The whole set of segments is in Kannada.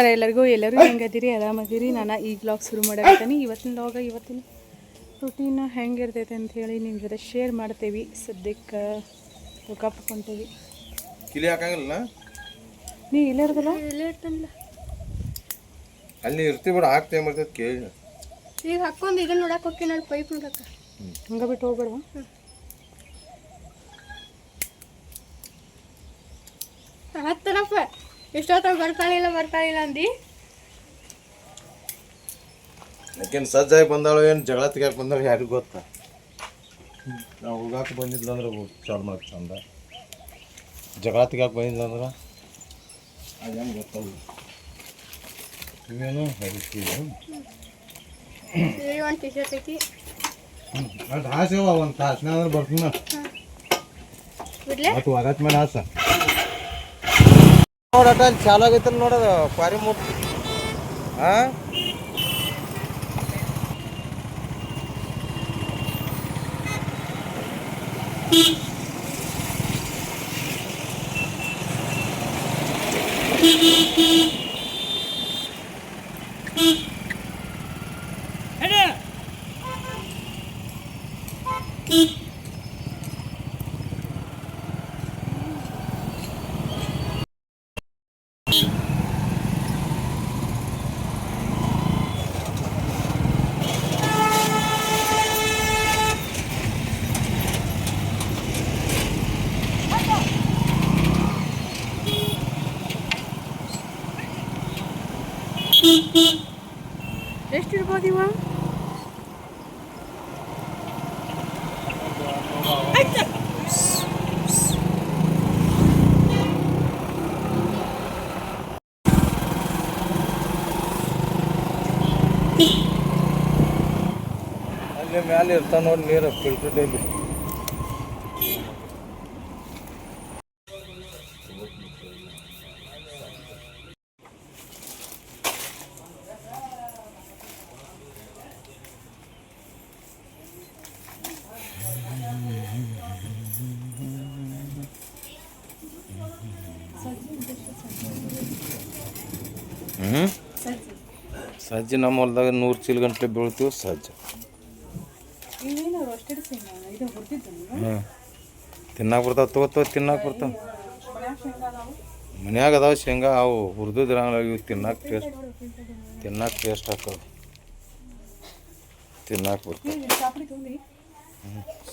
ನಮಸ್ಕಾರ ಎಲ್ಲರಿಗೂ. ಎಲ್ಲರೂ ಹೆಂಗದಿರಿ? ಆರಾಮದಿರಿ? ನಾನು ಈಗ ವ್ಲಾಗ್ ಶುರು ಮಾಡಾಕತ್ತೀನಿ. ಇವತ್ತಿನ ರೂಟೀನ್ ಹೆಂಗಿರ್ತೈತೆ ಅಂತ ಹೇಳಿ ನಿಮ್ಮ ಜೊತೆ ಶೇರ್ ಮಾಡ್ತೇವೆ. ಸದ್ಯಕ್ಕೆ ಹೊಂಟೇವಿ. ಕಿಲಿ ಹಾಕಂಗಿಲ್ಲ ನೀ ಇಲ್ಲ ಇರೋದಿಲ್ಲ, ಇಲ್ಲೇ ಇರ್ತಂಗಿಲ್ಲ, ಅಲ್ಲಿ ಇರ್ತೀವಿ ಬಿಡ. ಹಾಕ್ತೇವೆ ಬರ್ತೈತೆ ಕೇಳಿ. ಈಗ ಹಾಕೊಂಡು ಇದನ್ನ ನೋಡಕ್ಕೆ ಹೋಗಿ ನೋಡಿ, ಪೈಪ್ ನೋಡಕ್ಕೆ ಹಂಗೆ ಬಿಟ್ಟು ಹೋಗ್ಬೇಡ. ಹತ್ತನಪ್ಪ ಇಷ್ಟೊತ್ತಾಗ ಬರ್ತಾಳಿಲ್ಲ ಅಂದು ಯಾಕೆನು ಸಜ್ಜಾಗಿ ಬಂದಾಳು, ಏನು ಜಗಳ ತೆಗಿಯಕ್ಕೆ ಬಂದಾಳು ಯಾರಿಗೂ ಗೊತ್ತಾ? ನಾವು ಹೋಗಾಕೆ ಬಂದಿದ್ಲ ಅಂದ್ರೆ ಚಾಲು ಮಾಡಕ್ಕೆ ಚಂದ. ಜಗಳ ತೆಗಿಯಕ್ಕೆ ಬಂದಿಲ್ಲ ಅಂದ್ರೆ ಅದೇನು ಗೊತ್ತಲ್ಲ. ಇವೇನು ಒಂದು ಟಿ ಶರ್ಟ್ ಐತಿ. ಅದು ಹಾಸೇವ ಒಂದು ತಾಸನ ಅಂದ್ರೆ ಬರ್ತೀನಿ. ಮತ್ತು ಹೊರತ್ ಮೇಲೆ ಹಾಸ ನೋಡಟ ಅಲ್ಲಿ ಚಾಲು ಆಗೈತಲ್ಲ ನೋಡೋದು ಕ್ವಾರಿ ಮುಟ್ಟು. ಹಾಂ ಎಷ್ಟಿರ್ಬೋದು ಇವ? ಅಲ್ಲಿ ಮ್ಯಾಲೆ ಇರ್ತಾವ ನೋಡಿ ನೀರು ಫಿಲ್ಟರ್ ಡೈಲಿ. ಸಜ್ಜಿ ನಮ್ಮ ಹೊಲ್ದಾಗ 100 ಚೀಲ ಗಂಟೆ ಬೀಳ್ತೀವಿ ಸಜ್ಜಿ. ಹಾಂ ತಿನ್ನಕ್ಕೆ ಬರ್ತಾವೆ, ತಗೋತಾವ ತಿನ್ನಕ್ಕೆ ಬರ್ತಾವೆ. ಮನ್ಯಾಗ ಅದಾವ ಶೇಂಗಾ, ಅವು ಹುರಿದಿದ್ರಂಗ ಇವು ತಿನ್ನಕ್ಕೆ ಟೇಸ್ಟ್ ಹಾಕವು, ತಿನ್ನಕ್ಕೆ ಬರ್ತಾವೆ.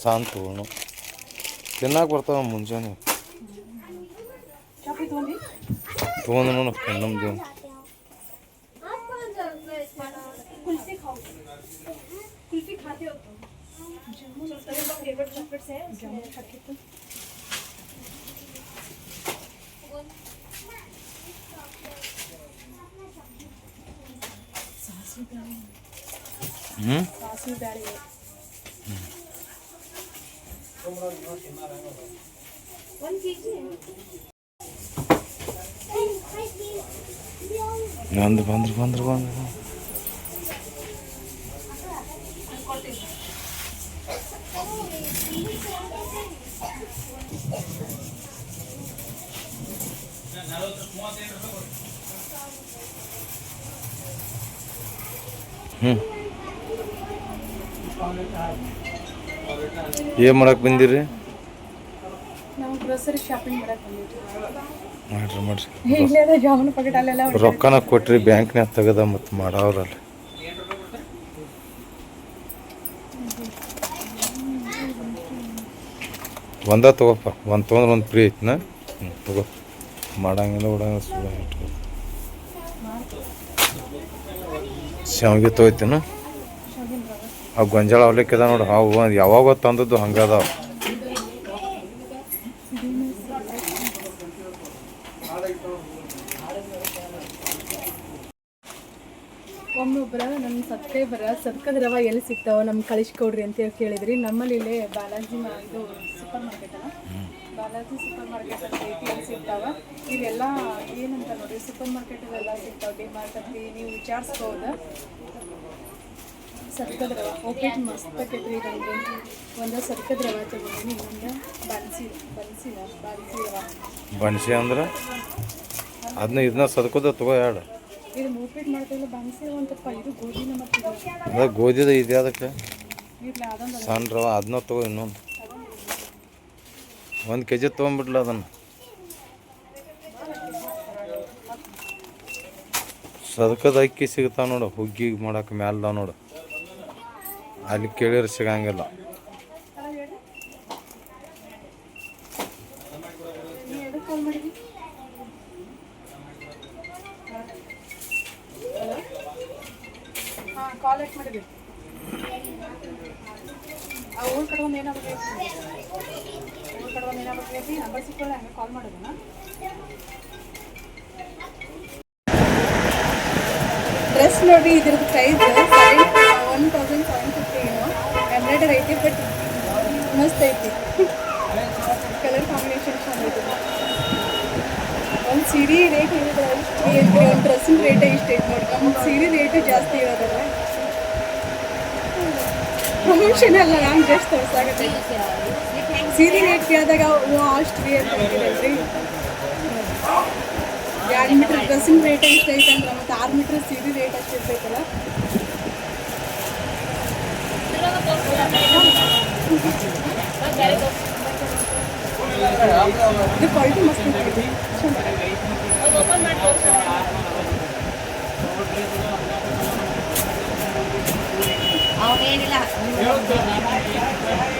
ಸಾಂತ್ ತೊಗೊಂಡು ತಿನ್ನಕ್ಕೆ ಬರ್ತಾವ. ಮುಂಜಾನೆ ತೊಗೊಂಡು ನೋಡು ನಮ್ದು ಬಂದ್ರು ಏನು ಮಾಡಕ್ಕೆ ಬಂದಿರಿ? ನಾವು ಗ್ರೋಸರಿ ಶಾಪಿಂಗ್ ಮಾಡಕ್ಕೆ ಬಂದಿದ್ವಿ. ಮಾಡ್ರಿ ರೊಕ್ಕನ ಕೊಟ್ರಿ ಬ್ಯಾಂಕ್ನಾಗ ತೆಗದ ಮತ್ತು ಮಾಡವ್ರಲ್ಲ. ಒಂದ ತಗೋಪ್ಪ, ಒಂದು ತೊಗೊಂಡ್ರೆ ಒಂದು ಫ್ರೀ ಐತಿನ. ತಗೋ, ಮಾಡಂಗಿಲ್ಲ ಬಿಡಂಗಿಲ್ಲ ಸುಳ್ಳು ಇಟ್ಟು. ಶಾವಿಗೆ ತೊಗೋತೀನ. ಅವು ಗೊಂಜಾಳ ಅವಲಿಕ್ಕೆ ಅದ ನೋಡಿ, ಅವು ಯಾವಾಗ ತಂದದ್ದು ಹಂಗದಾವ. ಒಮ್ಮೊಬ್ಬರ ನನ್ನ ಸಬ್ಸ್ಕ್ರೈಬರ ಸದ್ಕದ ರವ ಎಲ್ಲಿ ಸಿಗ್ತಾವ ನಮ್ಗೆ ಕಳಿಸ್ಕೊಡ್ರಿ ಅಂತ ಹೇಳಿ ಕೇಳಿದ್ರಿ. ನಮ್ಮಲ್ಲಿ ಇಲ್ಲೇ ಬಾಲಾಜಿ ಇದು ಸೂಪರ್ ಮಾರ್ಕೆಟ್ ಅಲ್ಲ, ಬಾಲಾಜಿ ಸೂಪರ್ ಮಾರ್ಕೆಟ್ ಅಂತ ಎಲ್ಲಿ ಸಿಗ್ತಾವ. ಇವೆಲ್ಲ ಏನಂತ ನೋಡ್ರಿ, ಸೂಪರ್ ಮಾರ್ಕೆಟಲ್ಲೆಲ್ಲ ಸಿಗ್ತಾವೆ. ಡಿಮಾರ್ಟ್ ಅಂತ ನೀವು ವಿಚಾರಿಸ್ಬೋದು. ಸದ್ಕದ ರವ ಒಬ್ಬಟ್ಟು ಮಸ್ತ್ ಆಕೈತ್ರಿ. ಇದೊಂದು ಒಂದು ಸದ್ಕದ ರವ ತಗೊಂಡಿನಿ, ಇನ್ನೊಂದು ಬನ್ಸಿ ರವ. ಬನ್ಸಿ ಅಂದ್ರೆ ಅದನ್ನ ಇದನ್ನ ಸದ್ಕೋದ ತಗೋ ಎರಡು. ಇದು ಮೂಪಿಟ್ಟು ಮಾಡ್ತಾಯಿಲ್ಲ ಬನ್ಸಿ ಒಂತಪ್ಪ ಇದು ಗೋಧಿನ ಮತ್ತು ಅದ ಗೋಧಿದ ಇದೆ ಅದಕ್ಕೆ ಇರಲಿ ಅದೊಂದು ಸಣ್ಣ ರವೆ ಅದನ್ನ ತಗೋ ಇನ್ನೊಂದು 1 kg ತೊಗೊಂಬಿಡ್ಲ ಅದನ್ನು ಸದಕದ ಅಕ್ಕಿ ಸಿಗ್ತಾವ ನೋಡು ಹುಗ್ಗಿ ಮಾಡಕ್ಕೆ ಮ್ಯಾಲ್ದಾವ ನೋಡು ಅಲ್ಲಿ ಕೇಳಿದ್ರೆ ಸಿಗಂಗಿಲ್ಲ ಕಾಲ್ ಮಾಡಿದ್ವಿ ಹಾಂ ಕಾಲ್ ಯಾಕೆ ಮಾಡಿದ್ವಿ ಆ ಊರ ಕಡೆ ಒಂದು ಏನಾಗಬೇಕು ಊರ ಕಡೆ ಒಂದು ಏನಾಗಬೇಕು ನಂಬರ್ ಸಿಕ್ಕೊಳ್ಳಿ ಹಂಗೆ ಕಾಲ್ ಮಾಡೋದನ್ನ ಡ್ರೆಸ್ ನೋಡಿ ಇದ್ರದ್ದು ಪ್ರೈಸ್ 1750 ಏನೋ ಎಂಬ್ರಾಯ್ಡರ್ ಐತಿ ಬಟ್ ಮಸ್ತ್ ಐತಿ ಕಲರ್ ಕಾಂಬಿನೇಷನ್ ಚೆನ್ನಾಗಿದೆ ಒಂದು ಸೀರೆ ರೇಟ್ ಹೇಳಿದ್ರೆ ಒಂದು ಡ್ರೆಸ್ಸಿನ ರೇಟೇ ಇಷ್ಟ ಐತೆ ನೋಡಿ ನಮಗೆ ಸೀರೆ ರೇಟು ಜಾಸ್ತಿ ಇರೋದಲ್ಲ ಪ್ರಮೋಷನ್ ಅಲ್ಲ ನಾನು ಜಸ್ಟ್ ತೋರ್ಸಾಗತ್ತೆ ಸೀರೆ ರೇಟ್ ಕೇಳಿದಾಗ ಅಷ್ಟು ರೀ ಅಂತ ಹೇಳ್ತೀರಲ್ರಿ 2 ಮೀಟ್ರ್ ಡ್ರೆಸ್ಸಿನ ರೇಟೇ ಇಷ್ಟ ಐತೆ ಅಂದ್ರೆ ಮತ್ತು 6 ಮೀಟ್ರ್ ಸೀರೆ ರೇಟ್ ಅಷ್ಟು ಇರ್ತೈತಲ್ಲ ಇದು ಕ್ವಾಲಿಟಿ ಮಸ್ತ್ ಐತಿ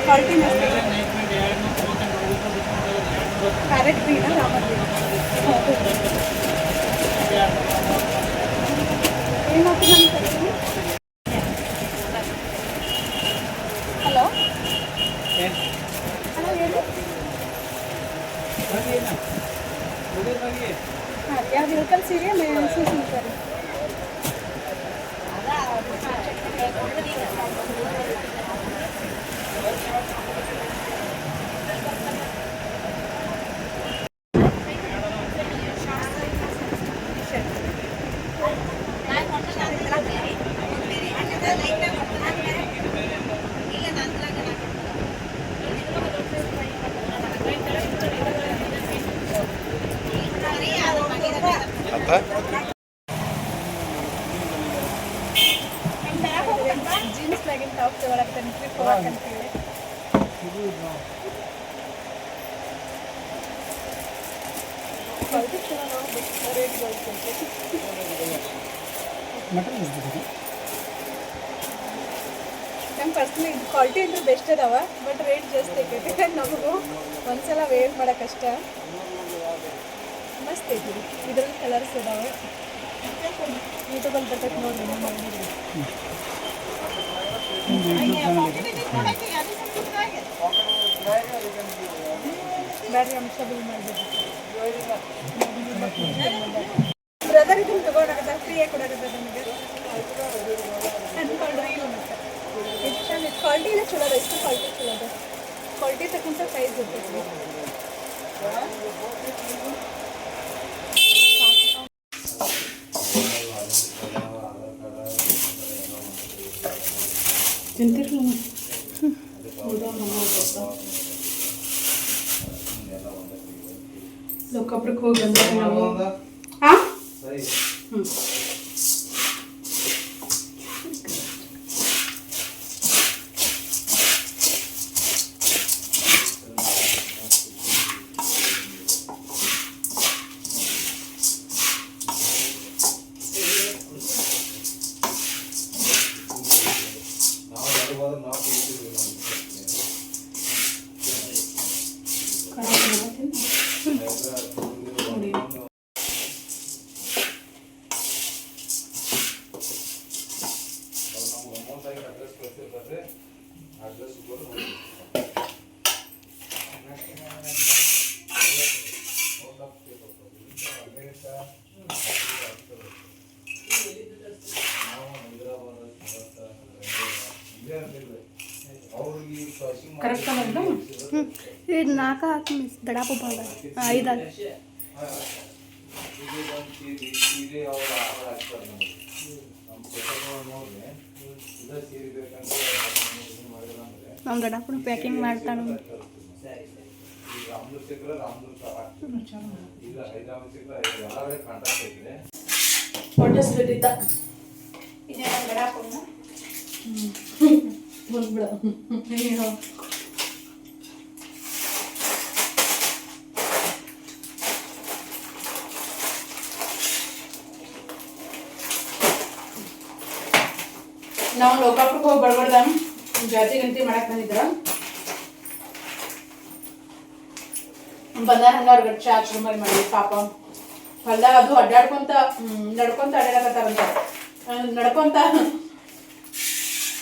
ಕ್ವಾಲಿಟಿ ಮಸ್ತ್ ಕ್ಯಾರೆಟ್ ಗ್ರೀನ ರಾಮರ್ ಗ್ರೀನ್ ಏನಾಗ್ತದೆ ನನ್ನ ಹಲೋ ಹಲೋ ಹೇಳಿ ಹಾಂ ಯಾವ್ದು ಇಳಕಲ್ ಸೀರೆ ಮೆಣಸು ಸೀರೆ ಜೀನ್ಸ್ ಮ್ಯಾಗಿನ ಟಾಪ್ ತಗೊಳಕ್ಕೆ ಟ್ರಿಪ್ ಹೋಗಕ್ಕಂತೀವಿ ಕ್ವಾಲಿಟಿ ಚಲೋ ರೇಟ್ ನಮ್ಮ ಪರ್ಸ್ನಲಿ ಇದು ಕ್ವಾಲಿಟಿ ಅಂದ್ರೆ ಬೆಸ್ಟ್ ಅದಾವ ಬಟ್ ರೇಟ್ ಜಾಸ್ತಿ ಆಗೈತೆ ನಮಗೂ ಒಂದ್ಸಲ ವೇರ್ ಮಾಡೋಕೆ ಕಷ್ಟ ಮಸ್ತ್ ಐತಿ ಇದ್ರಲ್ಲಿ ಕಲರ್ಸ್ ಇದಾವೆ ಯೂಟ್ಯೂಬಲ್ಲಿ ಬರ್ತೈತೆ ನೋಡ್ರಿ ನೀವು ಮಾಡಿದ್ರಿ ಬ್ಯಾಡ್ರಿ ಅಂಶ ಬಿಲ್ ಮಾಡಬೇಕು ಬ್ರದರ್ ಇದನ್ನು ತಗೊಳಕತ್ತ ಫ್ರೀಯಾಗಿ ಕೊಡಕತ್ತ ನನಗೆ ಅನ್ಕೊಂಡ್ರಿ ಇಲ್ಲ ಮತ್ತೆ ಇದು ಚಂದ ಕ್ವಾಲಿಟಿ ಎಲ್ಲ ಚಲೋ ಅದ ಎಷ್ಟು ಕ್ವಾಲಿಟಿ ಚಲೋ ಅದ ಕ್ವಾಲಿಟಿ ತಕ್ಕಂಥ ಪ್ರೈಸ್ ಇರ್ತೈತಿ ತಿಂತಿರ್ಲಿ ಲೋಕಾಪುರಕ್ಕೆ ಹೋಗಿ ಬಂದ್ರೆ ನಾವು ಹಾಂ ಹ್ಞೂ ಕರೆಕ್ಟ್ ಬಂದು ಇದು 4 ಹಾಕಿ ಮಿಸ್ ದಡಾಪು ಬಾಳ 5 ನಮ್ಮ ದಡಾಪುನ ಪ್ಯಾಕಿಂಗ್ ಮಾಡ್ತಾನೆ ಹೊಟ್ಟೆ ಸ್ವೀಟ್ ಇದನ್ನ ಬೇಡ ಹಾಕೋಣ. ಬಂದ್ಬಿಡ ನಾವು ಲೋಕಾಪುರಕ್ಕೆ ಹೋಗಿ ಬಡಬಡ್ದ ಜಾತಿ ಗಂತಿ ಮಾಡಕ್ ಬಂದಿದ್ರ ಬಂದಾರ ಹಂಗ ಅವ್ರಿಗೆ ಚಾ ಚುರುಮರಿ ಮಾಡಿ ಪಾಪ ಹೊಲ್ದಾಗ ಅದು ಅಡ್ಡಾಡ್ಕೊಂತ ನಡ್ಕೊಂತ ಅಡ್ಡಾಡಕತ್ತಾರಂತ ನಡ್ಕೊಂತ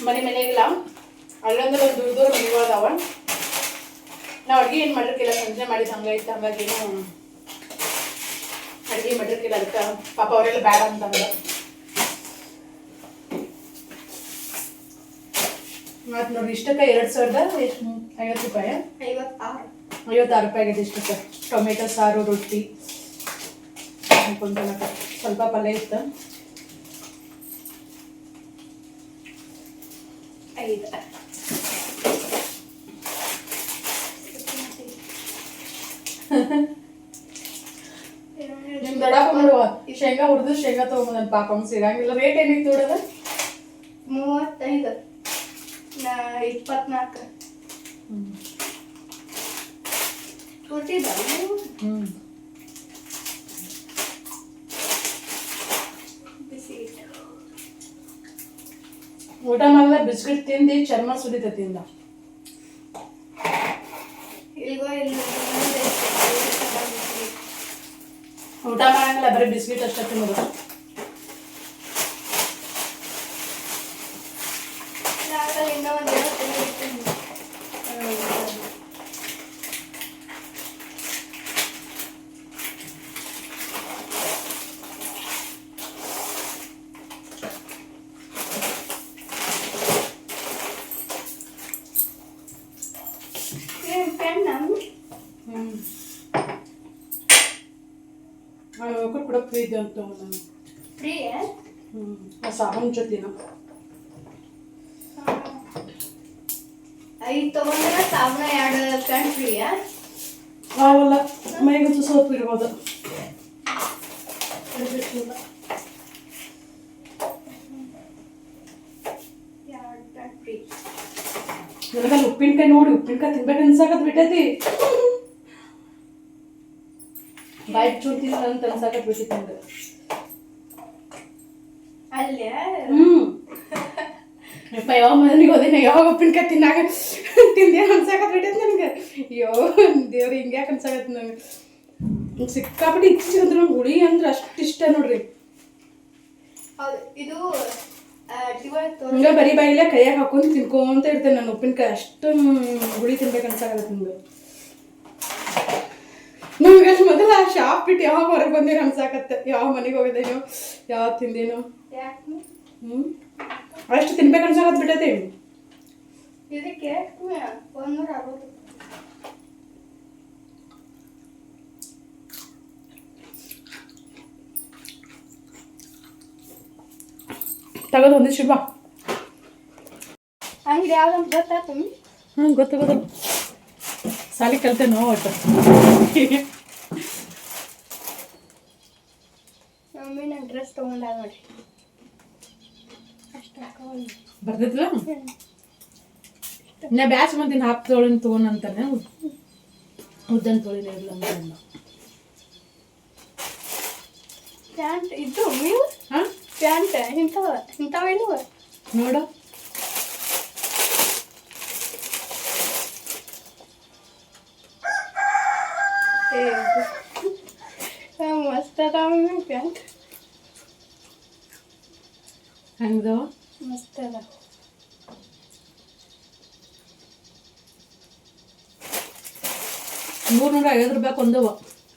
ಮನೆಗಿಲ್ಲ ಅಲ್ಲೊಂದ್ರೆ ಒಂದು ದೂರ ದೂರ ಮನೆಗಳದಾವ ನಾವು ಅಡುಗೆ ಏನು ಮಾಡಿರ್ಕಿಲ್ಲ ಸಂಜೆ ಮಾಡಿದ್ದು ಹಂಗೈತೆ ಹಂಗಾಗಿ ಏನು ಅಡುಗೆ ಮಾಡಿರ್ಕಿಲ್ಲ ಅದಕ್ಕೆ ಪಾಪ ಅವರೆಲ್ಲ ಬೇಡ ಅಂತಂದ್ರೆ ಮತ್ತು ನೋಡಿ ಇಷ್ಟಕ್ಕೆ 2,000 ಎಷ್ಟು 50 ರೂಪಾಯಿ 56 ರೂಪಾಯಿ ಆಗಿದೆ ಇಷ್ಟಕ್ಕೆ ಟೊಮೆಟೊ ಸಾರು ರೊಟ್ಟಿ ಅನ್ಕೊಂತ ಸ್ವಲ್ಪ ಪಲ್ಯ ಇತ್ತು 5. ನಿಮ್ ದೊಡ್ಡಪ್ಪ ನೋಡುವ ಶೇಂಗಾ ಹುರಿದು ಶೇಂಗಾ ತೊಗೊಂಬಂದನ್ ಪಾಪ ಅವ್ನು ಸಿಗಂಗಿಲ್ಲ ರೇಟ್ ಏನಿತ್ತು ನೋಡೋದು 35 24 ಊಟ ಮಾಡಿದ್ರೆ ಬಿಸ್ಕಿಟ್ ತಿಂದು ಚರ್ಮ ಸುಲಿತತಿಂದ ಊಟ ಮಾಡಂಗಿಲ್ಲ ಬರೀ ಬಿಸ್ಕಿಟ್ ಅಷ್ಟೇ ತಿನ್ನೋದು ಕೂಡ ಫ್ರೀ ಇದೆ ಅಂತ ನಾನು ಫ್ರೀ ಸಾಬೂನು ಜೊತೆನ 5 ತಗೊಂಡ್ರೆ ಸಾಬೂನ 2 ಪ್ಯಾಂಟ್ ಫ್ರೀ ಅವಲ್ಲ ಮೈಗಂತೂ ಸೋಪ್ ಇರ್ಬೋದು ನನಗಲ್ಲಿ ಉಪ್ಪಿನಕಾಯಿ ನೋಡಿ ಉಪ್ಪಿನಕಾಯಿ ತಿನ್ಬೇಕು ಅನ್ಸಾಕತ್ ಬಿಟ್ಟೈತಿ ಬಾಯಿ ಚೂರು ತಿನ್ನ ಅಂತ ಅನ್ಸಾಕತ್ ಬಿಟ್ಟಿತ್ತು ನಂಗೆ ಅಲ್ಲೇ ಯಪ್ಪ ಯಾವ ಮನೆಗೆ ಹೋದಿನ ಯಾವಾಗ ಉಪ್ಪಿನಕಾಯಿ ತಿನ್ನಾಗ ತಿಂದೆ ಅನ್ಸಾಕತ್ ಬಿಟ್ಟೈತಿ ನನಗೆ ಅಯ್ಯೋ ದೇವ್ರು ಹಿಂಗ್ಯಾಕೆ ಅನ್ಸಾಕತ್ ನಂಗೆ ಸಿಕ್ಕಾಪಟ್ಟಿ ಇಚ್ಚಿಸಿದ್ರೆ ನಂಗೆ ಹುಳಿ ಅಂದ್ರೆ ಅಷ್ಟು ಇಷ್ಟ ನೋಡ್ರಿ ಹೌದು ಇದು ಹಂಗ ಬರೀ ಬಾಯಿಲೆ ಕೈಯಾಗ ಹಾಕೊಂಡು ತಿನ್ಕೊಂತ ಇರ್ತೇನೆ ನಾನು ಉಪ್ಪಿನಕಾಯಿ ಅಷ್ಟು ಹುಳಿ ತಿನ್ಬೇಕು ಅನ್ಸಾಕತ್ತೆ ನಿಮ್ಗೆ ನಮ್ಗೆ ಮೊದಲ ಶಾಪ್ ಬಿಟ್ಟು ಯಾವಾಗ ಹೊರಗೆ ಬಂದೇನು ಅನ್ಸಾಕತ್ತೆ ಯಾವ ಮನೆಗೆ ಹೋಗಿದ್ದೇನೋ ಯಾವ ತಿಂದೇನೋ ಅಷ್ಟು ತಿನ್ಬೇಕು ಅನ್ಸಾಕತ್ ಬಿಟ್ಟೈತಿ ಇದಕ್ಕೆ 160 ತಗೋದು ಒಂದಿಷ್ಟು ಬಾ ಅಂಗಡಿ ಯಾವ್ದಂತ ಗೊತ್ತಾಯ್ತು ಗೊತ್ತು ಸಾಲಿ ಕಲ್ತೇನೋ ಒಟ್ಟು ಮಮ್ಮಿ ನಾನು ಡ್ರೆಸ್ ತೊಗೊಂಡಾಗ ನೋಡಿ ಅಷ್ಟು ಬರ್ತಿದ್ಲ ನಾ ಬ್ಯಾಸ್ ಮಂದಿನ ಹಾಪ್ ತೊಗೊಳಿನ ತೊಗೊಂಡಂತಾನೆ ಉದ್ದನ್ ತೊಳಿನ ಇಲ್ಲ ಅಂತ ಪ್ಯಾಂಟ್ ಇದ್ದು ನೀವು ಹಾಂ ಪ್ಯಾಂಟ್ ಇಂಥವೇನು ನೋಡು ಮಸ್ತ್ ಅದಾವ ಪ್ಯಾಂಟ್ ಹಂಗದ ಮಸ್ತ್ ಅದ 350 ರೂಪಾಯಿ ಕೊಂದವ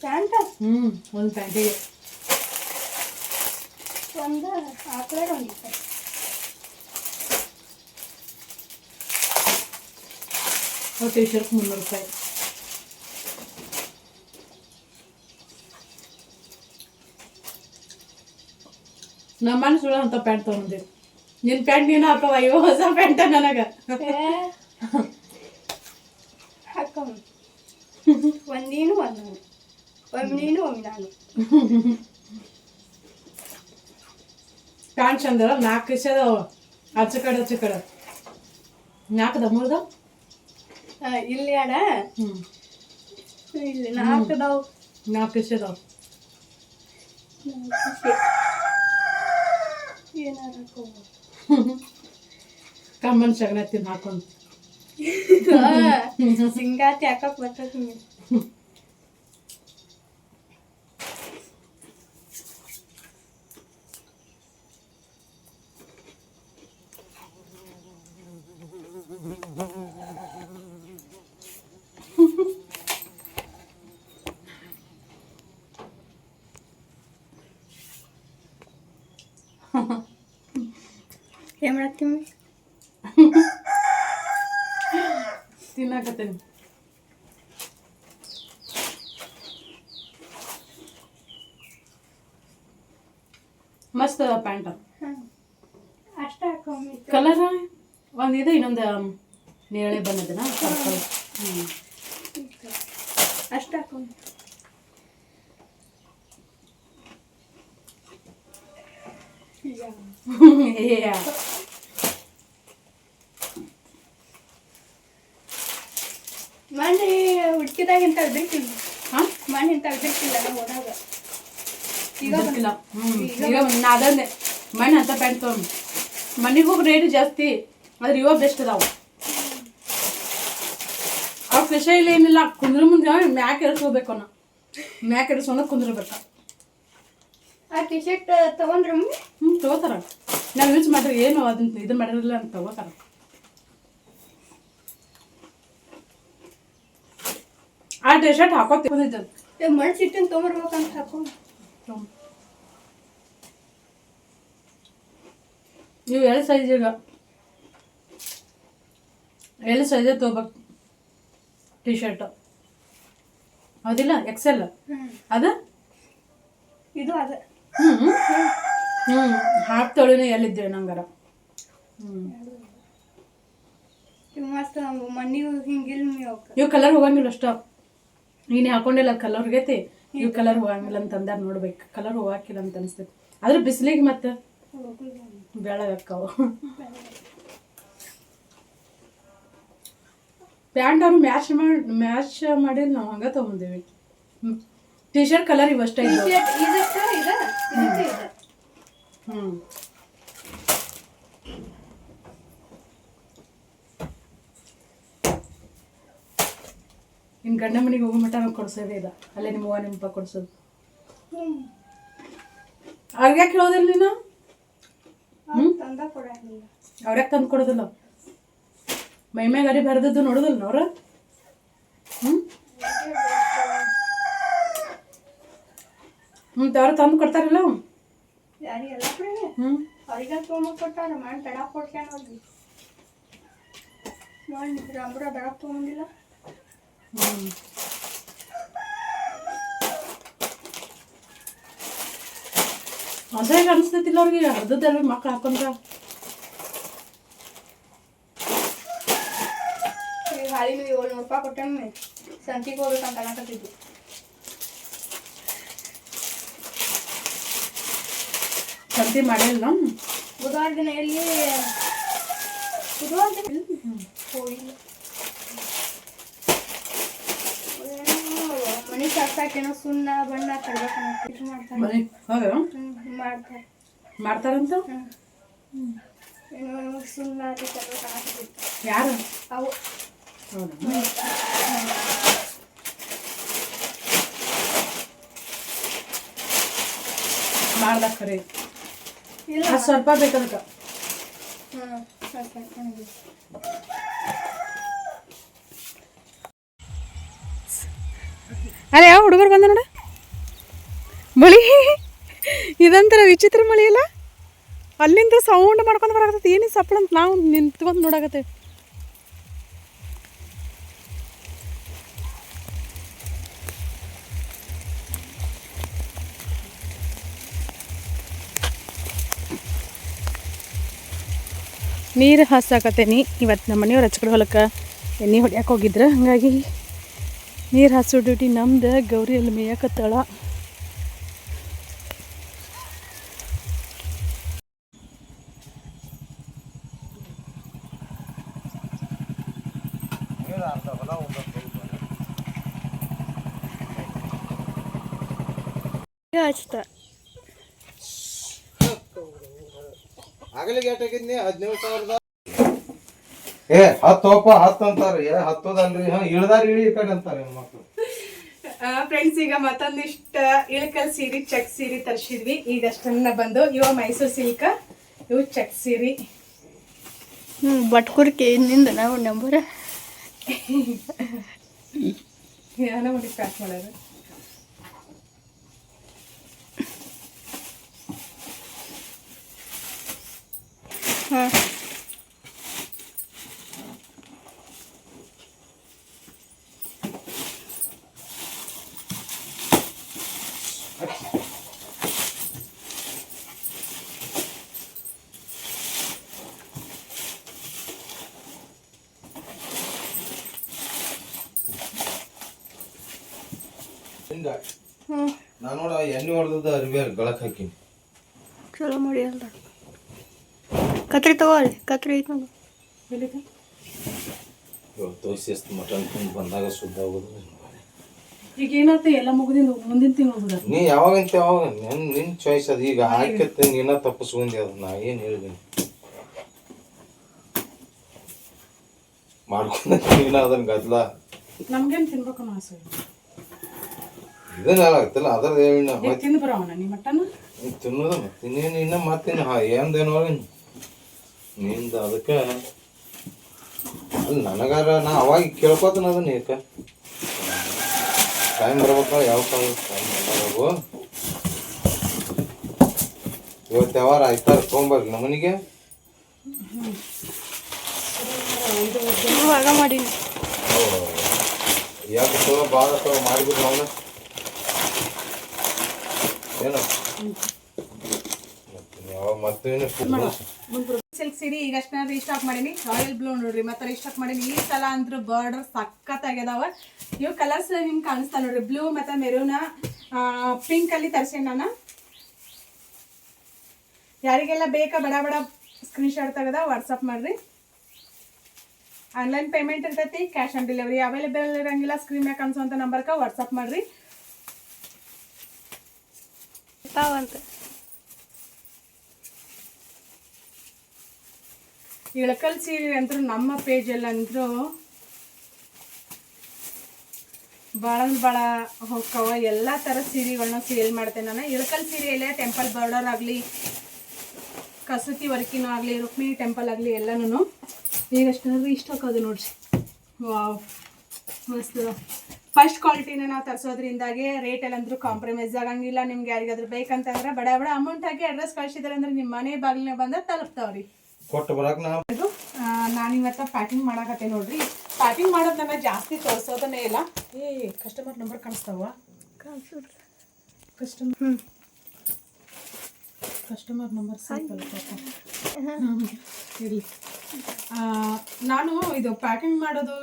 ಪ್ಯಾಂಟ್ ಒಂದು ಪ್ಯಾಂಟಿಗೆ ಒಂದು ಆಕಳ ಒಂದು ಟಿ ಶರ್ಟ್ 300 ರೂಪಾಯಿ ನಮ್ಮನೆ ಸುಳ್ಳು ಅಂತ ಪ್ಯಾಂಟ್ ತೊಗೊಂಡೆ ನಿನ್ನ ಪ್ಯಾಂಟ್ ನೀನು ಹಾಕವ ಇವ ಹೊಸ ಪ್ಯಾಂಟ ನನಗೆ ಹಾಕೋ ಒಂದು ನೀನು ಒಂದು ನಾನು ಒಮ್ಮೆ ನೀನು ಒಮ್ಮೆ ನಾನು ಪ್ಯಾಂಟ್ ಚಂದ 4 ಇಷ್ಟ ಅದಾವ ಆಚೆ ಕಡೆ 4 ಅದ 3 ಅದಾವ ಇಲ್ಲಿ ಅಡ ಇಲ್ಲಿ 4 ಅದಾವ 4 ಇಷ್ಟ ಅದಾವ ಏನಾರ ಕಮ್ಮನ್ ಶಗನ ತಿನ್ ಹಾಕೊಂಡು ಸಿಂಗಾತಿ ಹಾಕಕ್ ಬರ್ತದೆ ಏನ್ ಮಾಡತ್ತೀವಿ ತಿನ್ನಕತ್ತೇನೆ ಮಸ್ತ್ ಅದ ಪ್ಯಾಂಟ್ ಅಷ್ಟ ಹಾಕೊಂಡಿ ಕಲರ್ ಒಂದಿದೆ ಇನ್ನೊಂದು ನೇರಳೆ ಬಣ್ಣದನ ಪರ್ಪಲ್ ಅಷ್ಟ ಹಾಕೊಂಡಿ ಮನೆ ಹುಡ್ಕಿದಾಗ ಇಂತ ಇದ್ರಿಕಿಲ್ಲ ಮನೆ ಇಂತ ಇದ್ರಿಕಿಲ್ಲ ನಾವು ಹೋದಾಗ ಈಗ ಅದನ್ನೇ ಮಣ್ಣು ಅಂತ ಪ್ಯಾಂಟ್ ತೊಗೊಂಡು ಮನೆಗೆ ಹೋಗಿ ರೇಟ್ ಜಾಸ್ತಿ ಆದ್ರೆ ಇವಾಗ ಬೆಸ್ಟ್ ಅದಾವು ಅವ್ರ ವಿಷಯ ಇಲ್ಲ ಏನಿಲ್ಲ ಕುಂದ್ರ ಮುಂದೆ ಮ್ಯಾಕ್ ಎರ್ಸ್ಕೋಬೇಕು ನಾ ಮ್ಯಾಕ್ ಎರ್ಸ್ಕೊಂಡು ಕುಂದ್ರಬೇಕು ಆ ಟಿ ಶರ್ಟ್ ತಗೊಂಡ್ರ ತಗೋತಾರ ನಾವು ಯೂಸ್ ಮಾಡ್ರಿ ಏನು ಅದನ್ನ ಇದನ್ನ ಮಾಡಿರಲಿಲ್ಲ ಅಂತ ತಗೋತಾರ ಆ ಟಿ ಶರ್ಟ್ ಹಾಕೋತಿದ್ದ ಮಣ್ಸಿಟ್ಟಿನ ತೊಗೊಂಬರ್ಬೇಕಂತ ಹಾಕೊಂಡು ನೀವು ಎಲ್ಲಿ ಸೈಜ್ ಈಗ ಎಲ್ಲಿ ಸೈಜೇ ತೊಗೋಬೇಕು ಟಿ ಶರ್ಟ್ ಹೌದಿಲ್ಲ ಎಕ್ಸೆಲ್ ಅದ ಇದು ಅದ ಹಾಕ್ತೊಳಿನ ಎಲ್ಲಿದ್ದೇವೆ ನಂಗಾರ ಮಸ್ತ್ ಮಣ್ಣಿಗೆ ಹಿಂಗಿಲ್ ಇವು ಕಲರ್ ಹೋಗಂಗಿಲ್ಲ ಅಷ್ಟ ನೀನು ಹಾಕೊಂಡಿಲ್ಲ ಕಲರ್ ಹೋಗೈತಿ ಇವು ಕಲರ್ ಹೋಗಂಗಿಲ್ಲ ಅಂತ ಅಂದಾರ ನೋಡ್ಬೇಕು ಕಲರ್ ಹೋಗಾಕಿಲ್ಲ ಅಂತ ಅನಿಸ್ತೈತಿ ಆದ್ರೆ ಬಿಸಿಲಿಗೆ ಮತ್ತೆ ಬೆಳಗಾವು ಪ್ಯಾಂಟ್ ಅವ್ರು ಮ್ಯಾಚ್ ಮಾಡಿ ನಾವು ಹಂಗ ತಗೊಂಡೇವಿ ಟಿ ಶರ್ಟ್ ಕಲರ್ ಇವಷ್ಟೇ ಇನ್ನು ಗಂಡ ಮನೆಗೆ ಹೋಗೋ ಮಟ್ಟ ನಾವು ಕೊಡ್ಸೋದೇ ಇಲ್ಲ ಅಲ್ಲೇ ನಿಮ್ಮ ನೆನಪ ಕೊಡ್ಸೋದು ಅವ್ರಿಗೆ ಹೇಳೋದಿಲ್ಲ ನೀನು ಅವ್ರ್ಯಾಕೆ ತಂದು ಕೊಡೋದಿಲ್ಲ ಮೈಮ್ಯಾಗ ಅರಿ ಬರೆದದ್ದು ನೋಡೋದಿಲ್ಲ ಅವ್ರ ಅವ್ರು ತಂದು ಕೊಡ್ತಾರಲ್ಲ ಅವ್ರಿಗೆ ತೊಗೊಂಡ್ಕೊಟ್ಟಾರ ಮಾಡಿ ದಡಾಕ್ ಕೊಡ್ಸ್ಯಾನ ಅವ್ರಿಗೆ ಮಾಡಿ ಅಂಬ್ರ ದಡಾಕ್ ತೊಗೊಂಡಿಲ್ಲ ಅಸಹ್ಯ ಅನಿಸ್ತೈತಿಲ್ಲ ಅವ್ರಿಗೆ ಅರ್ಧದಲ್ಲಿ ಮಕ್ಳು ಹಾಕೊಂಡ್ರ ಹಾಳಿ ನೀವು 700 ರೂಪಾಯಿ ಕೊಟ್ಟೆ ಸಂತಿಗೆ ಹೋಗ್ಬೇಕಂತ ಅನ್ನಕತ್ತಿದ್ವಿ ಸಂತಿ ಮಾಡಿಲ್ಲ ಬುಧವಾರ ದಿನ ಎಲ್ಲಿ ಬುಧವಾರ ದಿನ ಹೋಗಿಲ್ಲ ಮನೆ ಸಾಕ್ಸಾಕೇನೋ ಸುಣ್ಣ ಬಣ್ಣ ತರ್ಬೇಕನ್ನೋ ಮಾಡ್ತಾರೆ ಮಾಡ್ತಾರಂತ ಏನೋ ಸುಣ್ಣ ಅದು ತರ್ಬೇಕನ್ನಕತ್ತಿತ್ತು ಯಾರು ಅವು ಮಾಡ್ದಾಗ ಖರೆ ಇಲ್ಲ ಸ್ವಲ್ಪ ಬೇಕದಕ್ಕೆ ಅರೆ ಯಾವ ಹುಡುಗರು ಬಂದ ನೋಡ ಮಳಿ ಇದಂತರ ವಿಚಿತ್ರ ಮಳಿ ಅಲ್ಲ ಅಲ್ಲಿಂದ ಸೌಂಡ್ ಮಾಡ್ಕೊಂಡು ಬರಾಕತ್ತೈತಿ ಏನಿದು ಸಪ್ಪಳ ಅಂತ ನಾವು ನಿಂತ್ಕೊಂಡು ನೋಡಾಕತ್ತೇವೆ ನೀರು ಹಾಸಾಕತ್ತೇನಿ ಇವತ್ತು ನಮ್ಮ ಮನೆಯವ್ರು ಹಚ್ಕಡೆ ಹೊಲಕ್ಕೆ ಎಣ್ಣೆ ಹೊಡ್ಯಾಕೆ ಹೋಗಿದ್ರು ಹಾಗಾಗಿ ನೀರು ಹಾಸೋ ಡ್ಯೂಟಿ ನಮ್ದು ಗೌರಿ ಅಲ್ಲಿ ಮೇಯಕತ್ತಾಳ ಅರ್ಧ ಹೊಲ ಆಗಲಿ ಗೇಟ್ ಹಾಕಿದ್ನಿ 17,000 ಏ 10 ಅಂತಾರ ಹತ್ತೋದಲ್ರಿ ಇಳ್ದಾರ ಇಳಿ ಈ ಕಡೆ ಅಂತಾರೆ ಮಕ್ಕಳು. ಫ್ರೆಂಡ್ಸ್ ಈಗ ಮತ್ತೊಂದಿಷ್ಟ ಇಳಕಲ್ ಸೀರೆ ಚೆಕ್ ಸೀರೆ ತರಿಸಿದ್ವಿ ಈಗಷ್ಟನ್ನ ಬಂದು ಇವ ಮೈಸೂರು ಸಿಲ್ಕ್ ಇವು ಚೆಕ್ ಸೀರೆ. ಬಟ್ಕುರ್ಕೆ ನಿಂದ ನಾವು ನಂಬರ ಏನೋ ಮಾಡಿ ಪ್ಯಾಕ್ ಮಾಡೋದು. ಹಾಂ ನಾನು ನೋಡ ಎಣ್ಣೆ ಹೊಡೆದ ಅರಿವಿ ಗಳಕ್ ಹಾಕಿನಿ. ಚಲೋ ಮಾಡಿ ಅಲ್ಲ ಕತ್ರಿ ತಗೋರಿ ಕತ್ರಿ ಐತೆ ನೋಡು. ತೋರಿಸಿ ಮಟನ್ ತಿಂದು ಬಂದಾಗ ಶುದ್ಧ ಆಗೋದು. ಈಗ ಏನಾಯ್ತು ಎಲ್ಲ ಮುಗಿದಿಂದ ಮುಂದಿನ ತಿಂಗಳು ಹೋಗುದ. ನೀ ಯಾವಾಗಂತ ಯಾವಾಗ ನಿನ್ ಚಾಯ್ಸ್ ಅದು. ಈಗ ಹಾಕತ್ತೆ ನೀನ ತಪ್ಪಿಸ್ಕೊಂಡಿ ಅದು. ನಾ ಏನ್ ಹೇಳಿದೀನಿ ಮಾಡ್ಕೊಂಡ ನೀನ ಅದನ್ನ ಗದ್ಲ ನಮ್ಗೇನು ತಿನ್ಬೇಕು ಅನ್ನೋ ಆಸೆ ಇದನ್ನ ಆಗತ್ತಲ್ಲ ಅದ್ರದ್ದು ಹೇಳಿ ತಿಂದು ಬರೋಣ ನೀ ಮಟನ್ ತಿನ್ನೋದು ತಿನ್ನೇನು ಇನ್ನ ಮತ್ತೇನು ಏನದೇನೋ ನಿಂದ ಅದಕ್ಕೆ ಅಲ್ಲಿ ನನಗಾರ ನಾ ಅವಾಗ ಕೇಳ್ಕೊತಾನ ಅದನ್ನ ಏಕ ಟೈಮ್ ಬರ್ಬೇಕ ಯಾವ ಟೈಮ್ ಬರೋದು. ಇವತ್ತು ಯಾವಾರ ಆಯ್ತಾರ ತೊಗೊಂಬರ್ಲಿ ನಮ್ಮನಿಗೆ ಆಗ ಮಾಡೀನಿ ಯಾಕೆ ತಗೋ ಭಾಳ ತಗೋ ಮಾಡಿಬಿಟ್ಟು ಅವನ ಏನು ಯಾವಾಗ ಮತ್ತೇನು ಸಿಲ್ಕ್ ಸೀರೆ ಈಗ ಅಷ್ಟೇ ರೀಸ್ಟಾಕ್ ಮಾಡೀನಿ. ರಾಯಲ್ ಬ್ಲೂ ನೋಡ್ರಿ ಮತ್ತೆ ರೀಸ್ಟಾಕ್ ಮಾಡೀನಿ. ಈ ಸಲ ಅಂದ್ರೂ ಬಾರ್ಡರ್ ಸಖತ್ ಆಗ್ಯದಾವ. ಇವು ಕಲರ್ಸ್ ಹಿಂಗೆ ಕಾಣಿಸ್ತಾ ನೋಡ್ರಿ ಬ್ಲೂ ಮತ್ತು ಮೆರೂನ ಪಿಂಕ್ ಅಲ್ಲಿ ತರ್ಸೇನಿ ನಾನು. ಯಾರಿಗೆಲ್ಲ ಬೇಕಾ ಬಡ ಬಡ ಸ್ಕ್ರೀನ್ ಶಾಟ್ ತೆಗೆದ ವಾಟ್ಸಪ್ ಮಾಡ್ರಿ. ಆನ್ಲೈನ್ ಪೇಮೆಂಟ್ ಇರ್ತೈತಿ. ಕ್ಯಾಶ್ ಆನ್ ಡೆಲಿವರಿ ಅವೈಲೇಬಲ್ ಇರಂಗಿಲ್ಲ. ಸ್ಕ್ರೀನ್ ಮ್ಯಾಗ ಕಾಣಿಸುವಂಥ ನಂಬರ್ಗೆ ವಾಟ್ಸಪ್ ಮಾಡ್ರಿ. ತಾವಂತ ಇಳಕಲ್ ಸೀರೆ ಅಂತೂ ನಮ್ಮ ಪೇಜಲ್ಲಿ ಅಂದರೂ ಭಾಳ ಹೋಗ್ತಾವ. ಎಲ್ಲ ಥರ ಸೀರೆಗಳನ್ನ ಸೇಲ್ ಮಾಡ್ತೇನೆ ನಾನು. ಇಳಕಲ್ ಸೀರೆಯಲ್ಲೇ ಟೆಂಪಲ್ ಬಾರ್ಡರ್ ಆಗಲಿ ಕಸೂತಿ ವರ್ಕಿನೂ ಆಗಲಿ ರುಕ್ಮಿಣಿ ಟೆಂಪಲ್ ಆಗಲಿ ಎಲ್ಲನೂ ಈಗಷ್ಟು ಇಷ್ಟ ಹಾಕೋದು ನೋಡ್ರಿ. ವಾವ್ ಮಸ್ತ್ ಫಸ್ಟ್ ಕ್ವಾಲಿಟಿನ ನಾವು ತರಿಸೋದ್ರಿಂದಾಗೆ ರೇಟಲ್ಲಂದ್ರೂ ಕಾಂಪ್ರಮೈಸ್ ಆಗಂಗಿಲ್ಲ. ನಿಮ್ಗೆ ಯಾರಿಗಾದ್ರೂ ಬೇಕಂತಂದ್ರೆ ಬಡ ಬಡ ಅಮೌಂಟ್ ಹಾಕಿ ಅಡ್ರೆಸ್ ಕಳಿಸಿದ್ರೆ ಅಂದ್ರೆ ನಿಮ್ಮ ಮನೆ ಬಾಗಿಲಿನ ಬಂದ ತಲುಪ್ತಾವ್ರಿ. ಕೊಟ್ಟು ಬರಕ್ಕೆ ನಾನು ಇವತ್ತು ಪ್ಯಾಕಿಂಗ್ ಮಾಡಕತ್ತೆ ನೋಡ್ರಿ. ಪ್ಯಾಕಿಂಗ್ ಮಾಡೋದು ನನ್ನ ಜಾಸ್ತಿ ತೋರಿಸೋದನ್ನೇ ಇಲ್ಲ. ಕಸ್ಟಮರ್ ನಂಬರ್ ಕಾಣಿಸ್ತಾವ. ಕಸ್ಟಮರ್ ನಂಬರ್ ಇರಲಿ. ನಾನು ಇದು ಪ್ಯಾಕಿಂಗ್ ಮಾಡೋದು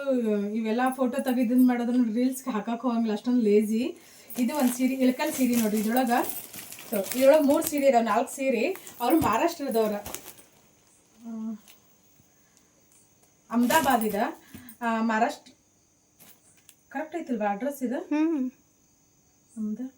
ಇವೆಲ್ಲ ಫೋಟೋ ತೆಗೆದು ಮಾಡೋದನ್ನ ರೀಲ್ಸ್ಗೆ ಹಾಕಕ್ಕೆ ಹೋಗಂಗಿಲ್ಲ, ಅಷ್ಟೊಂದು ಲೇಜಿ. ಇದು ಒಂದು ಸೀರೆ ಇಳಕಲ್ ಸೀರೆ ನೋಡ್ರಿ. ಇದ್ರೊಳಗೆ 3 ಸೀರೆ ಇದಾವೆ, 4 ಸೀರೆ. ಅವರು ಮಹಾರಾಷ್ಟ್ರದವ್ರ, ಅಹಮದಾಬಾದ್ ಇದೆ. ಮಹಾರಾಷ್ಟ್ರ ಕರೆಕ್ಟ್ ಐತಿಲ್ವಾ ಅಡ್ರೆಸ್ ಇದು? ಅಹಮದಾಬಾದ್